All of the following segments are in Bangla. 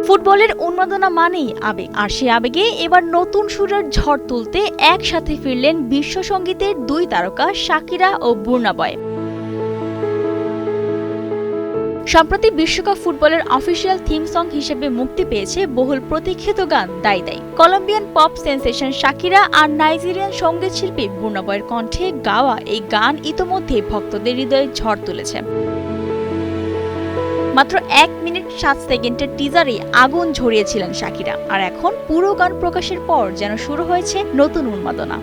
ফুটবলের উন্মাদনা মানেই আবেগ, আর সেই আবেগে এবার নতুন সুরের ঝড় তুলতে একসাথে ফিরলেন বিশ্ব সঙ্গীতের দুই তারকা শাকিরা ও বুর্না বয়। সম্প্রতি বিশ্বকাপ ফুটবলের অফিসিয়াল থিম সং হিসেবে মুক্তি পেয়েছে বহুল প্রতীক্ষিত গান দাই দাই। কলম্বিয়ান পপ সেন্সেশন শাকিরা আর নাইজেরিয়ান সঙ্গীত শিল্পী বুর্না বয়ের কণ্ঠে গাওয়া এই গান ইতোমধ্যে ভক্তদের হৃদয়ে ঝড় তুলেছে। মাত্র 1 মিনিট 7 সেকেন্ডের টিজারে আগুন ঝরিয়েছিলেন শাকিরা, আর এখন পুরো গান প্রকাশের পর যেন শুরু হয়েছে নতুন উন্মাদনা।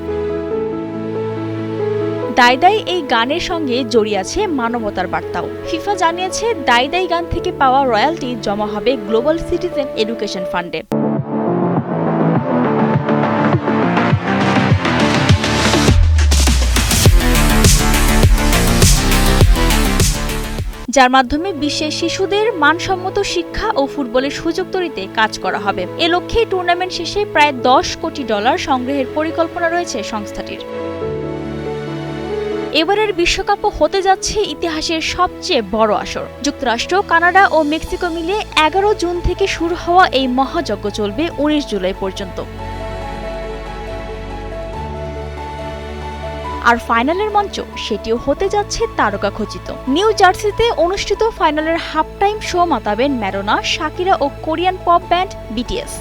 দাই দাই এই গানের সঙ্গে জড়িয়ে আছে মানবতার বার্তাও। ফিফা জানিয়েছে দাই দাই গান থেকে পাওয়া রয়্যালটি জমা হবে গ্লোবাল সিটিজেন এডুকেশন ফান্ডে। যার মাধ্যমে বিশ্বের শিশুদের মানসম্মত শিক্ষা ও ফুটবলের সুযোগ তৈরিতে কাজ করা হবে। এ লক্ষ্যে টুর্নামেন্ট শেষে প্রায় $10 কোটি সংগ্রহের পরিকল্পনা রয়েছে সংস্থাটির। এবারের বিশ্বকাপও হতে যাচ্ছে ইতিহাসের সবচেয়ে বড় আসর। যুক্তরাষ্ট্র, কানাডা ও মেক্সিকো মিলে 11 জুন থেকে শুরু হওয়া এই মহাযজ্ঞ চলবে 19 জুলাই পর্যন্ত। আর ফাইনালের মঞ্চ সেটিও হতে যাচ্ছে তারকা খচিত। নিউ জার্সিতে অনুষ্ঠিত ফাইনালের হাফ টাইম শো মাতাবেন ম্যাডোনা, শাকিরা ও কোরিয়ান পপ ব্যান্ড বিটিএস।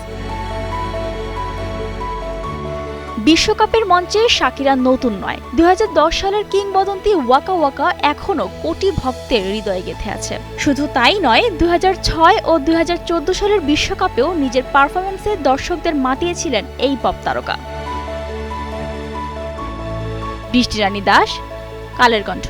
বিশ্বকাপের মঞ্চে শাকিরা নতুন নয়। 2010 সালের কিংবদন্তি ওয়াকা ওয়াকা এখনও কোটি ভক্তের হৃদয়ে গেঁথে আছে। শুধু তাই নয়, 2006 ও 2014 সালের বিশ্বকাপেও নিজের পারফরম্যান্সে দর্শকদের মাতিয়েছিলেন এই পপ তারকা। বৃষ্টি রানী দাস, কালের কণ্ঠ।